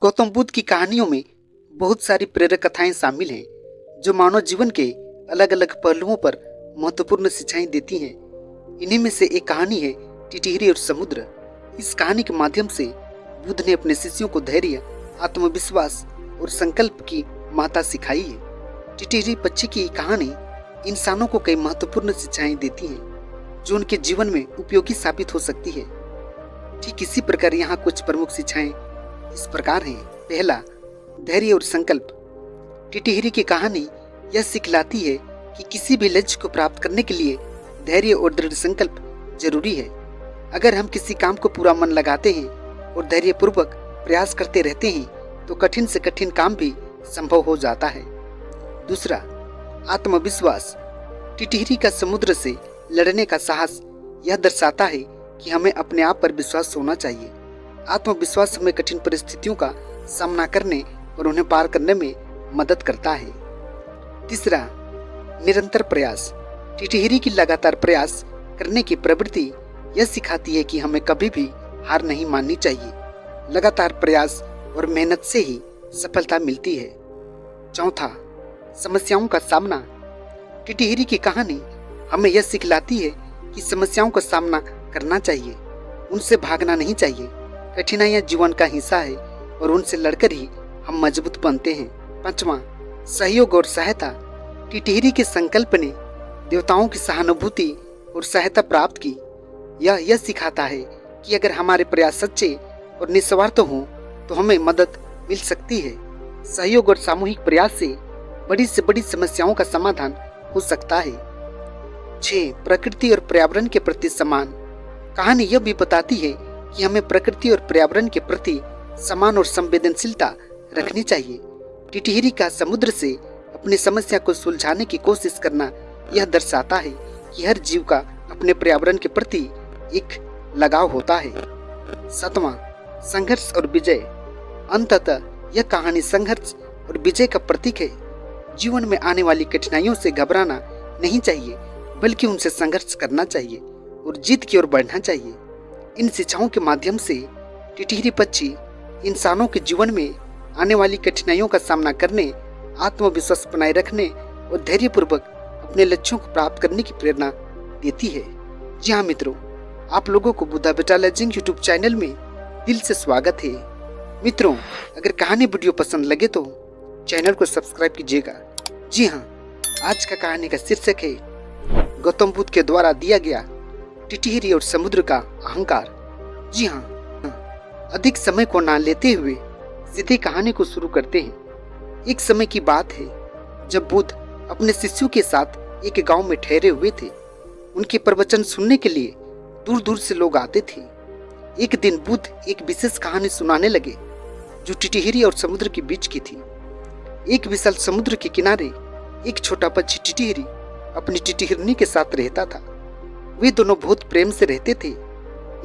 गौतम बुद्ध की कहानियों में बहुत सारी प्रेरक कथाएं शामिल हैं जो मानव जीवन के अलग अलग पहलुओं पर महत्वपूर्ण शिक्षाएं देती हैं। इन्हीं में से एक कहानी है टिटहिरी और समुद्र। इस कहानी के माध्यम से बुद्ध ने अपने शिष्यों को धैर्य, आत्मविश्वास और संकल्प की महत्ता सिखाई है। टिटहिरी पक्षी की कहानी इंसानों को कई महत्वपूर्ण शिक्षाएं देती हैं जो उनके जीवन में उपयोगी साबित हो सकती है। ठीक इसी प्रकार यहाँ कुछ प्रमुख शिक्षाएं इस प्रकार हैं। पहला, धैर्य और संकल्प। टिटहिरी की कहानी यह सिखलाती है कि किसी भी लक्ष्य को प्राप्त करने के लिए धैर्य और दृढ़ संकल्प जरूरी है। अगर हम किसी काम को पूरा मन लगाते हैं और धैर्यपूर्वक प्रयास करते रहते हैं तो कठिन से कठिन काम भी संभव हो जाता है। दूसरा, आत्मविश्वास। टिटहिरी का समुद्र से लड़ने का साहस यह दर्शाता है कि हमें अपने आप पर विश्वास होना चाहिए। आत्मविश्वास हमें कठिन परिस्थितियों का सामना करने और उन्हें पार करने में मदद करता है। तीसरा, निरंतर प्रयास। टिटहिरी की लगातार प्रयास करने की प्रवृत्ति यह सिखाती है कि हमें कभी भी हार नहीं माननी चाहिए। लगातार प्रयास और मेहनत से ही सफलता मिलती है। चौथा, समस्याओं का सामना। टिटहिरी की कहानी हमें यह सिखलाती है कि समस्याओं का सामना करना चाहिए, उनसे भागना नहीं चाहिए। कठिनाइयां जीवन का हिस्सा है और उनसे लड़कर ही हम मजबूत बनते हैं। पांचवा, सहयोग और सहायता। टिटहिरी के संकल्प ने देवताओं की सहानुभूति और सहायता प्राप्त की। यह सिखाता है कि अगर हमारे प्रयास सच्चे और निस्वार्थ हों तो हमें मदद मिल सकती है। सहयोग और सामूहिक प्रयास से बड़ी समस्याओं का समाधान हो सकता है। 6, प्रकृति और पर्यावरण के प्रति सम्मान। कहानी यह भी बताती है कि हमें प्रकृति और पर्यावरण के प्रति सम्मान और संवेदनशीलता रखनी चाहिए। टिटहिरी का समुद्र से अपनी समस्या को सुलझाने की कोशिश करना यह दर्शाता है कि हर जीव का अपने पर्यावरण के प्रति एक लगाव होता है। 7वां, संघर्ष और विजय। अंततः यह कहानी संघर्ष और विजय का प्रतीक है। जीवन में आने वाली कठिनाइयों से घबराना नहीं चाहिए, बल्कि उनसे संघर्ष करना चाहिए और जीत की ओर बढ़ना चाहिए। इन शिक्षाओं के माध्यम से टिटहिरी पक्षी इंसानों के जीवन में आने वाली कठिनाइयों का सामना करने, आत्मविश्वास बनाए रखने और धैर्यपूर्वक अपने लक्ष्यों को प्राप्त करने की प्रेरणा देती है। जी हाँ मित्रों, आप लोगों को बुद्धा बेटा लेजिंग यूट्यूब चैनल में दिल से स्वागत है। मित्रों, अगर कहानी वीडियो पसंद लगे तो चैनल को सब्सक्राइब कीजिएगा। जी हाँ, आज का कहानी का शीर्षक है गौतम बुद्ध के द्वारा दिया गया टिटहिरी और समुद्र का अहंकार। जी हाँ, अधिक समय को ना लेते हुए सीधे कहानी को शुरू करते हैं। एक समय की बात है जब बुद्ध अपने शिष्यों के साथ एक गांव में ठहरे हुए थे। उनके प्रवचन सुनने के लिए दूर दूर से लोग आते थे। एक दिन बुद्ध एक विशेष कहानी सुनाने लगे जो टिटहिरी और समुद्र के बीच की थी। एक विशाल समुद्र के किनारे एक छोटा पक्षी टिटहिरी अपनी टिटहिरनी के साथ रहता था। वे दोनों बहुत प्रेम से रहते थे।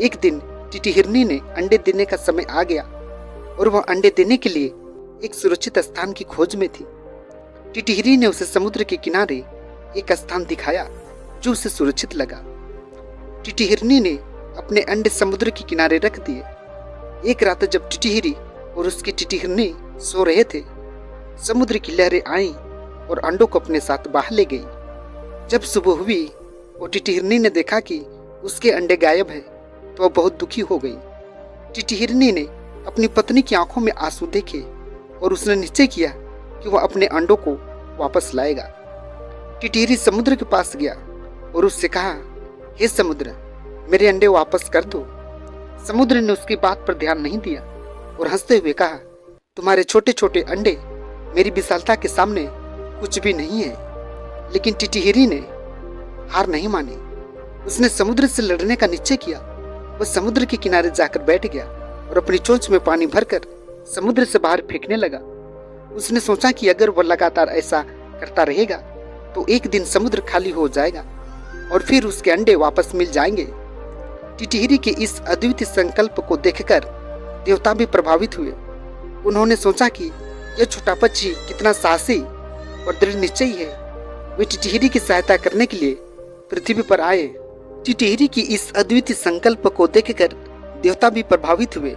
एक दिन टिटहिरनी ने अंडे देने का समय आ गया और वह अंडे देने के लिए एक सुरक्षित स्थान की खोज में थी। टिटहिरी ने उसे समुद्र के किनारे एक स्थान दिखाया जो उसे सुरक्षित लगा। टिटहिरनी ने अपने अंडे समुद्र के किनारे रख दिए। एक रात जब टिटहिरी और उसकी टिटहिरनी सो रहे थे, समुद्र की लहरें आईं और अंडों को अपने साथ बहा ले गई। जब सुबह हुई और टिटहिरनी ने देखा कि उसके अंडे गायब है तो वह बहुत दुखी हो गई। टिटहिरनी ने अपनी पत्नी की आंखों में आंसू देखे और उसने निश्चय किया कि वह अपने अंडों को वापस लाएगा। टिटहिरी समुद्र के पास गया और उससे कहा, हे समुद्र, मेरे अंडे वापस कर दो। समुद्र ने उसकी बात पर ध्यान नहीं दिया और हंसते हुए कहा, तुम्हारे छोटे छोटे अंडे मेरी विशालता के सामने कुछ भी नहीं है। लेकिन टिटहिरी ने हार नहीं मानी। उसने समुद्र से लड़ने का निश्चय किया। वह समुद्र के किनारे जाकर बैठ गया और अपनी चोंच में पानी भरकर समुद्र से बाहर फेंकने लगा। उसने सोचा कि अगर वह लगातार ऐसा करता रहेगा तो एक दिन समुद्र खाली हो जाएगा और फिर उसके अंडे वापस मिल जाएंगे। टिटहिरी के इस अद्वितीय संकल्प को देखकर देवता भी प्रभावित हुए। उन्होंने सोचा कि यह छोटा पक्षी कितना साहसी और दृढ़ निश्चयी है। वे टिटहिरी की सहायता करने के लिए पृथ्वी पर आए। टिटहिरी की इस अद्वितीय संकल्प को देखकर देवता भी प्रभावित हुए।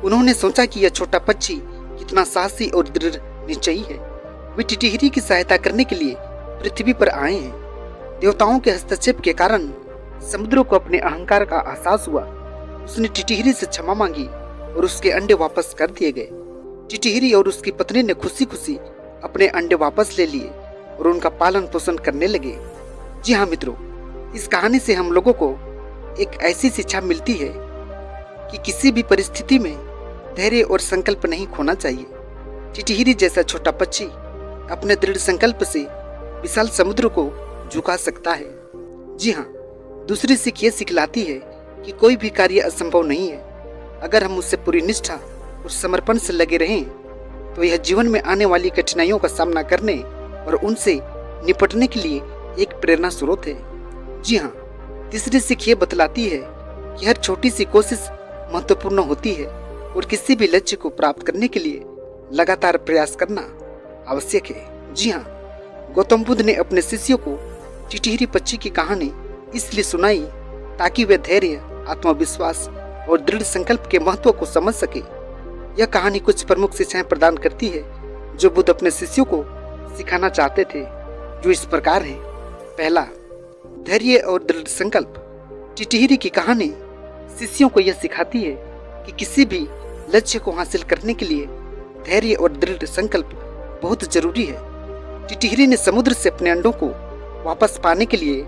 उन्होंने सोचा कि यह छोटा पक्षी कितना साहसी और दृढ़ निश्चयी है। वे टिटिहरी की सहायता करने के लिए पृथ्वी पर आए हैं। देवताओं के हस्तक्षेप के कारण समुद्र को अपने अहंकार का एहसास हुआ। उसने टिटिहरी से क्षमा मांगी और उसके अंडे वापस कर दिए गए। टिटिहरी और उसकी पत्नी ने खुशी खुशी अपने अंडे वापस ले लिए और उनका पालन पोषण करने लगे। जी हाँ मित्रों, इस कहानी से हम लोगों को एक ऐसी शिक्षा मिलती है कि किसी भी परिस्थिति में धैर्य और संकल्प नहीं खोना चाहिए। टिटिहरी जैसा छोटा पक्षी अपने दृढ़ संकल्प से विशाल समुद्र को झुका सकता है। जी हाँ, दूसरी सीख ये सिखलाती है कि कोई भी कार्य असंभव नहीं है। अगर हम उससे पूरी निष्ठा और समर्पण से लगे रहें तो यह जीवन में आने वाली कठिनाइयों का सामना करने और उनसे निपटने के लिए एक प्रेरणा स्रोत है। जी हाँ, तीसरी सीख ये बतलाती है कि हर छोटी सी कोशिश महत्वपूर्ण होती है और किसी भी लक्ष्य को प्राप्त करने के लिए लगातार प्रयास करना आवश्यक है। जी हाँ, गौतम बुद्ध ने अपने शिष्यों को टिटिहरी पक्षी की कहानी इसलिए सुनाई ताकि वे धैर्य, आत्मविश्वास और दृढ़ संकल्प के महत्व को समझ सके। यह कहानी कुछ प्रमुख शिक्षाएं प्रदान करती है जो बुद्ध अपने शिष्यों को सिखाना चाहते थे, जो इस प्रकार है। पहला, धैर्य और दृढ़ संकल्प। टिटिहरी की कहानी शिष्यों को यह सिखाती है कि किसी भी लक्ष्य को हासिल करने के लिए धैर्य और दृढ़ संकल्प बहुत जरूरी है। टिटिहरी ने समुद्र से अपने अंडों को वापस पाने के लिए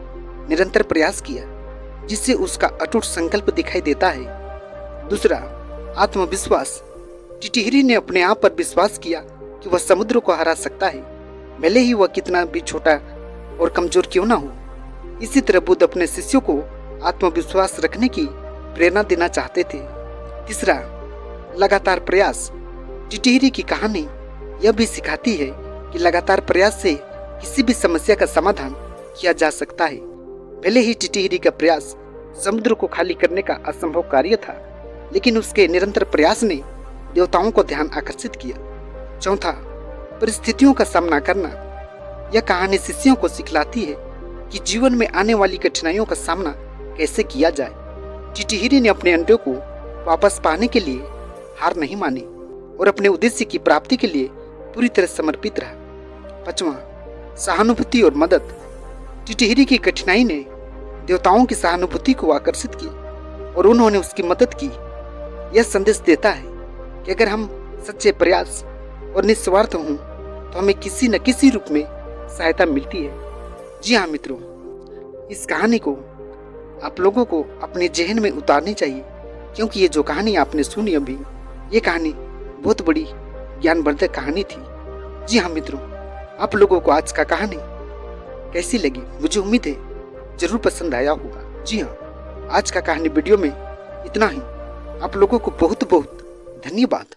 निरंतर प्रयास किया, जिससे उसका अटूट संकल्प दिखाई देता है। दूसरा, आत्मविश्वास। टिटिहरी ने अपने आप पर विश्वास किया कि वह समुद्र को हरा सकता है, भले ही वह कितना भी छोटा और कमजोर क्यों ना हो। इसी तरह बुद्ध अपने शिष्यों को आत्मविश्वास रखने की प्रेरणा देना चाहते थे। तीसरा, लगातार प्रयास। टिटिहरी की कहानी यह भी सिखाती है कि लगातार प्रयास से किसी भी समस्या का समाधान किया जा सकता है। भले ही टिटिहरी का प्रयास समुद्र को खाली करने का असंभव कार्य था, लेकिन उसके निरंतर प्रयास ने देवताओं को ध्यान आकर्षित किया। चौथा, परिस्थितियों का सामना करना। यह कहानी शिष्यों को सिखलाती है कि जीवन में आने वाली कठिनाइयों का सामना कैसे किया जाए। टिटिहरी ने अपने अंडों को वापस पाने के लिए हार नहीं मानी और अपने उद्देश्य की प्राप्ति के लिए पूरी तरह समर्पित रहा। पांचवा, सहानुभूति और मदद। टिटिहरी की कठिनाई ने देवताओं की सहानुभूति को आकर्षित किया और उन्होंने उसकी मदद की। यह संदेश देता है कि अगर हम सच्चे प्रयास और निस्वार्थ हों तो हमें किसी न किसी रूप में सहायता मिलती है। जी हाँ मित्रों, इस कहानी को आप लोगों को अपने जहन में उतारनी चाहिए, क्योंकि ये जो कहानी आपने सुनी अभी, ये कहानी बहुत बड़ी ज्ञानवर्धक कहानी थी। जी हाँ मित्रों, आप लोगों को आज का कहानी कैसी लगी मुझे उम्मीद है जरूर पसंद आया होगा। जी हाँ, आज का कहानी वीडियो में इतना ही। आप लोगों को बहुत बहुत धन्यवाद।